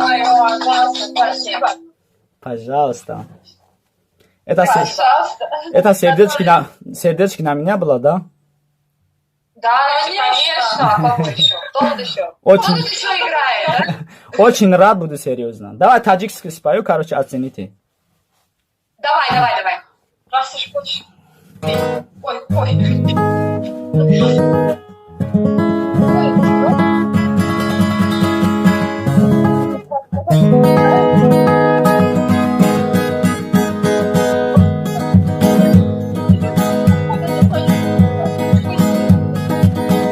Ой, о, классно, спасибо. Пожалуйста. Пожалуйста. Это сердечки на меня было, да? Да, конечно. А какой еще? Кто тут еще? Очень. Кто тут еще играет, да? Очень рад буду, серьезно. Давай таджикский спою, короче, оцените. Давай. Раз уж хочешь. Ой.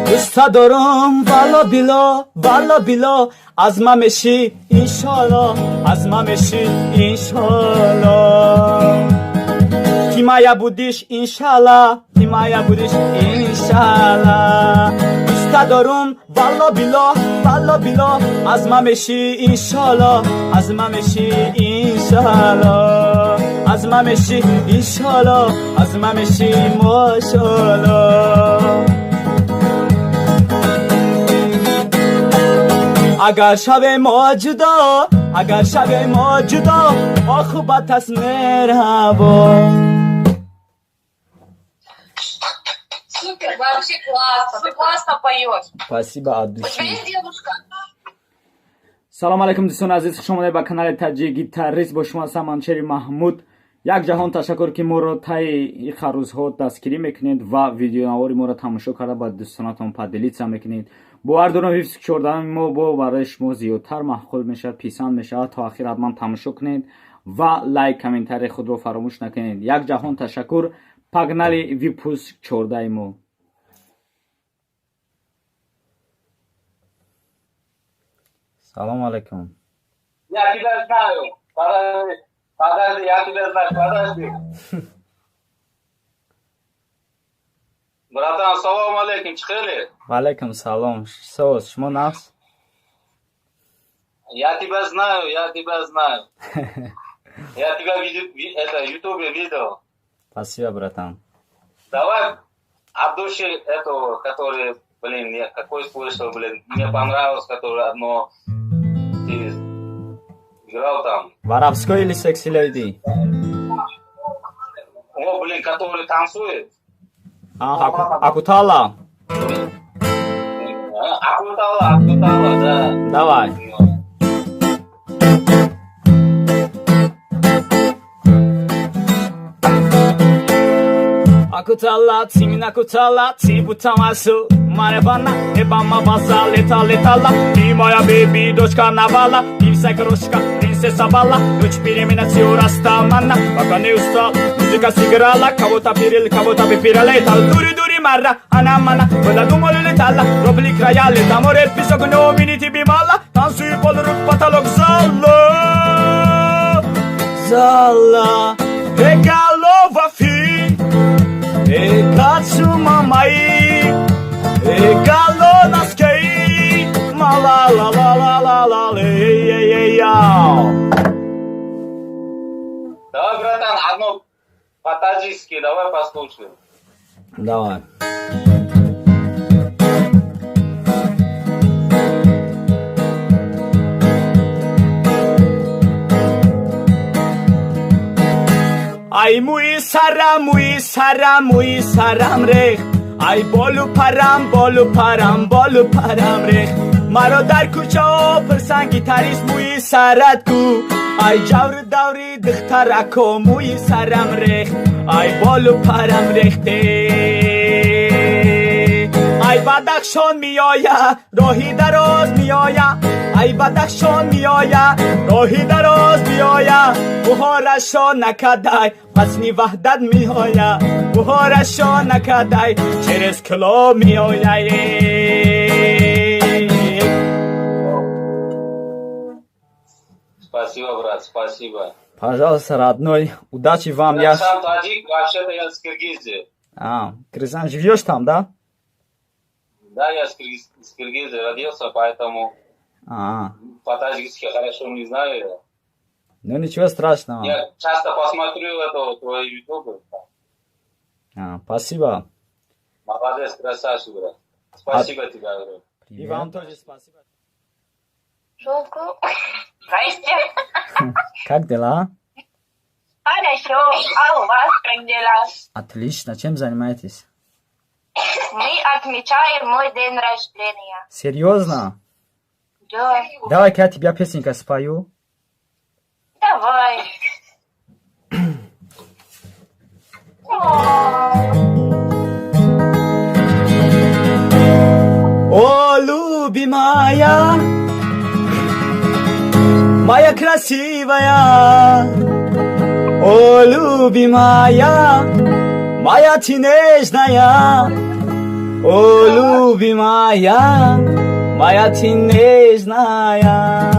دوست دارم والا بیلا از ما میشی انشالله حمایه بودیش انشالله دوست دارم والا بیلا از ما میشی انشالله ماشالله اگر شب ما جدا آخوبت از مرحبا. Супер, вообще классно. Ты классно поешь. Спасибо от У тебя души. есть девушка? салом алейкум дӯстон азиз, хуш омадед ба канали таҷик гитарист. бо шумо ҳастам манчери маҳмуд. як ҷаҳон ташаккур ки моро таи харӯзҳо дастгирӣ мекунед ва видеонавори моро тамошо карда ба дӯстонатон падилица мекунед. бовар дорам ҳифзи чордаҳами мо барои шумо зиёдтар маъқул мешавад, писанд мешавад. то охир ҳатман тамошо кунед ва лайк комментарии худро фаромӯш накунед. як ҷаҳон ташаккур. пагнали випуск 14 мо. салом алейкум. Я тебя знаю. Подожди, я тебя знаю, подожди. Братан, салам алейкум, чхели? Валейкум салом. Соус, шумо нақс? Я тебя знаю. Я тебя в ютубе видел. Спасибо, братан. Давай от души этого, который, я какой слышал, мне понравилось, который одно ты играл там. Воровской или секси леди? О, который танцует. Акутала. Акутала, да. Давай. Akutala, timina kutala, tibutamasu, marevana, ebama basa, leta la, moja baby, dočka navala, pisa kroška, princesa bala, noć piremina ciora stamana, baka ne ustal, muzika si igrala, kavota bipira letal, duri marra, anamana, vola dumole letala, robli kraja leta, more pisok no miniti bimala, tansuyu boluruk patalog zalla, regalova fi. Kaçu mamai, galo naskei, mala la la la la la la. Давай, братан, одно по-таджикски, давай послушаем. Давай. Ай муи сарам рех, ай болу парам рех, маро дар кӯчао пирсан гитарист муи сарат ку, ай ҷаври даври духтарако муи сарам рех, ай болу парам рехте, ай бадахшон миёя роҳи дароз миёя, ай бадахшон миёя роҳи дароз миёя, буҳорашо накадай фасни ваҳдат миёя, буҳорашо накадай через кӯло миёя. Спасибо, брат, спасибо. Пожалуйста, родной, удачи вам. Я сам таджик, вообще-то я с Киргизии. Кыргызстан, живешь там, да? Да, я с Киргизии родился, поэтому по-таджикски хорошо не знаю. Ну ничего страшного. Я часто посмотрю твой ютуб. Спасибо. Молодец, красавчик, брат. Спасибо тебе, брат. И вам тоже спасибо. Жалко. Здрасте. Как дела? Хорошо. А у вас как дела? Отлично. Чем занимаетесь? Мы отмечаем мой день рождения. Серьезно? Да. Давай-ка я тебя песенка спою. Давай. О, любимая, моя красивая, о, любимая, моя ты нежная, о, любимая, моя ты нежная,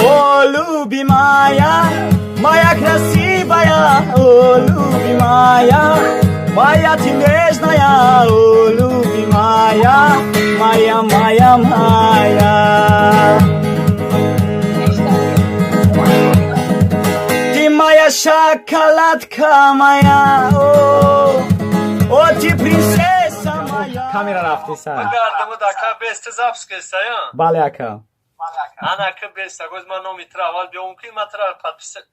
о, любимая, моя красивая, о, любимая, моя ты нежная, о, любимая, моя, моя, моя. Ты моя шоколадка моя, о, ты принцесса моя. Камера рафтиса. Gardımı da kabeste zapskesa ya. Баляка. Ana kabeste gözma nomi traval bir onki matral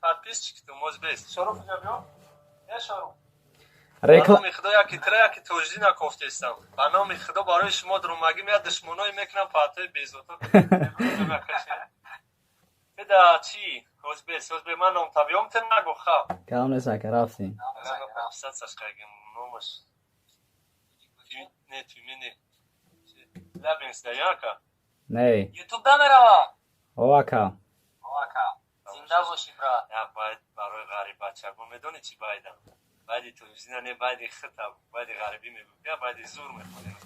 patpis çıktı mozbest. Şorup yapıyor. Ne şorup? Reklam. نام خدا یکی تره یکی توجدی نکفتستم و نام خدا برای شما درمگی میاد دشمنایی میکنم پاتوی بیزوتا بدا چی؟ حزبه من نام تبیام تر نگو خواه کام نساکه رفتی. نگو پاپسات سشکایگم نامش نه توی نه لبینس دیاکا نه. یوتیوب دا میروا اوکا. زنده باشی برا یا باید برای غریب بچه با میدونی چی بایدم باید توزینا نه باید خطب باید غریبی میگو یا باید زور میخونیم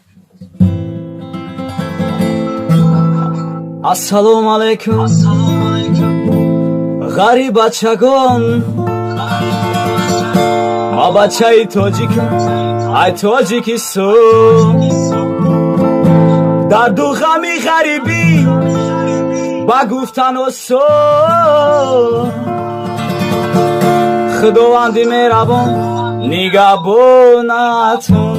Assalomu alaykum. G'arib bachagon. Ma bachai tojikam. Ay tojikiston. Dardu ghami gharibi. Ba guftan o so. Khudovandi merabon. Nigabonatun.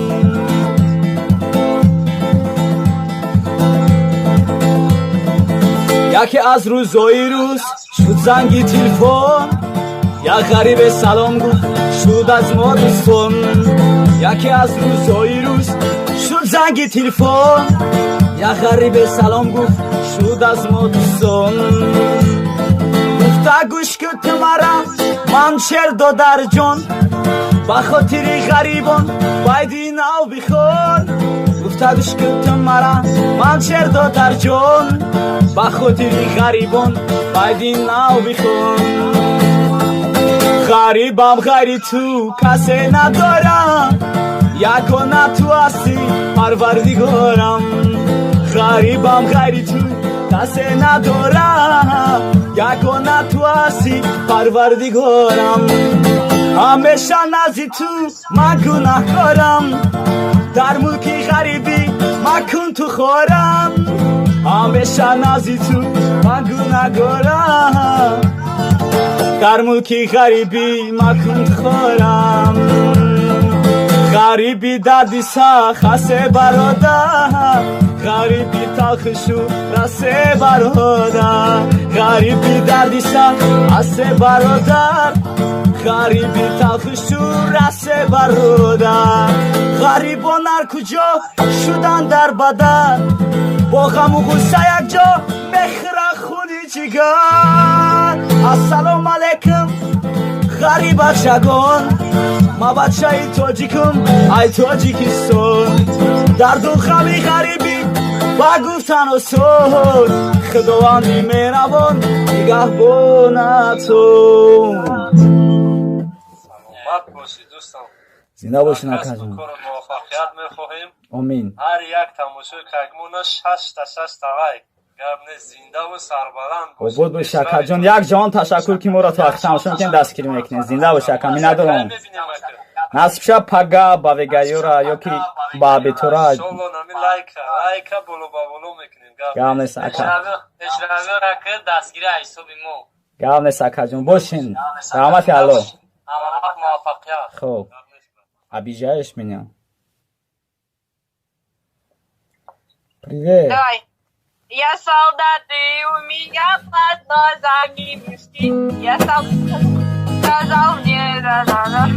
یکی از روزای روز شد زنگی تلفن یا غریب سلام گفت شد از ما دوستان یکی از روزای روز شد زنگی تلفن یا غریب سلام گفت شد از ما دوستان گفته گوش کن مرا من شعر در جان با خاطر غریبان باید این او بخون گفته گوش کن مرا من شعر در جان با خاطر غریبان باید این نو بخون غریبم غیر تو کسی ندارم یکانه تو هستی پروردگارم غریبم غیر تو کسی ندارم یکانه تو هستی پروردگارم همیشه نزد تو من گناهکارم در ملک غریبی مکن تو خورم همیشه نزد تو من گناهکارم در ملک غریبی مکن تو خورم غریبی دردی سخت هسته برادر غریبی تلخشو رسه برادر غریبی دردی سخت هسته برادر غریبی تلخشو رسه برادر غریبان هر کجا شدن در بدن با غم و غصه یک جا بخره خودی جگر السلام علیکم غریب بچگان ما بچه ای تاجیکم ای تاجیکستان درد و غمی غریبی با گفتن و سود خداوندی مهربان نگهبانتون سلامت باشید دوستان زنده باشین کسب و آقا جان کار موفقیت میخواهیم آمین هر یک تماشای کگمون 6 تا 6 تاوای گرم زنده و سربلند باشید عبود باش شکر جان یک جان تشکر که ما را تا وقت تماشا میکنین دستگیری میکنین زنده باش شکر می ندارم نصب شب پگا با وگایورا یا که با بیتورا انشالله نمی لایک بولو با بولو میکنیم گام نیست اکا اشراقی را که دستگیری ایسو بیمو گام نیست اکا جان باشین رحمت الله همه موفقیت خوب обижаешь меня Привет Давай. Я солдат, и у меня под глазами мешки. Я солдат, сказал мне, да-да-да.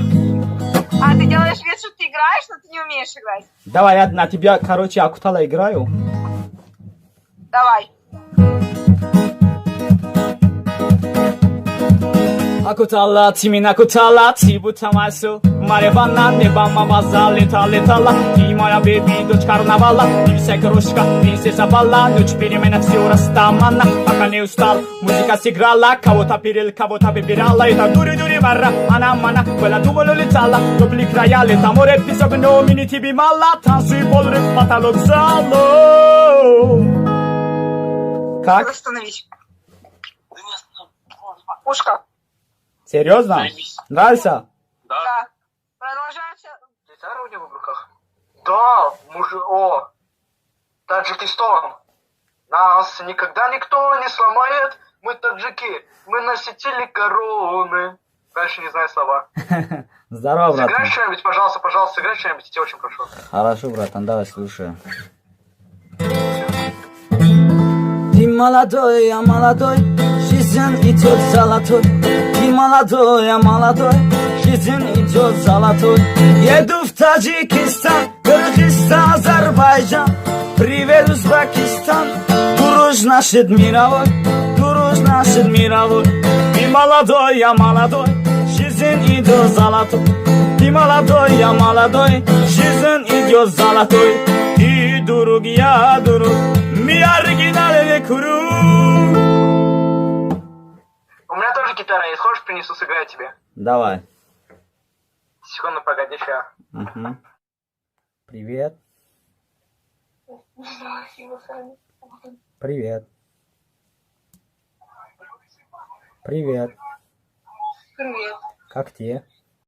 А ты делаешь вид, что ты играешь, но ты не умеешь играть. Давай, я на тебя, короче, Акутала играю. Давай. Акутала, тимин акутала, тибу тамасу. Маревана, неба, мамаза, лета, летала. Ты моя беби, дочь карнавала. Ты вся игрушка, принцесса бала. Ночь перемена, все растамана. Пока не устал, музыка сыграла. Кого-то перел, кого-то выбирала. Это дури-дури мара, мана-мана. Quella duvolo летала, дубли края, лета, море, песок, но мини тебе мало. Танцуй, полрыв, потолок, зало. Как? Остановись. Ушко. Серьезно? Нравится? Да. Продолжаем. Гитара у него в руках? Да, о, Таджикистан. Нас никогда никто не сломает. Мы таджики, мы носители короны. Дальше не знаю слова. Здорово, Сыграй братан. что-нибудь, пожалуйста, сыграй что-нибудь, я тебя очень прошу. Хорошо, братан, давай слушаю. Ты молодой, я молодой, жизнь идет золотой. Ты молодой, я молодой, жизнь идет золотой. Еду в Таджикистан, Кыргызстан, Азербайджан. Привет, Узбекистан, дружь наш мировой, дружь наш мировой. Ты молодой, я молодой, жизнь идет золотой. Ты молодой, я молодой, жизнь идет золотой. Ты друг, я друг, мы оригинальный круг. У меня тоже гитара есть, хочешь принесу, сыграю тебе? Давай. Секунду, погоди, ща. Угу. Привет. Привет. Привет. Привет. Как тебе?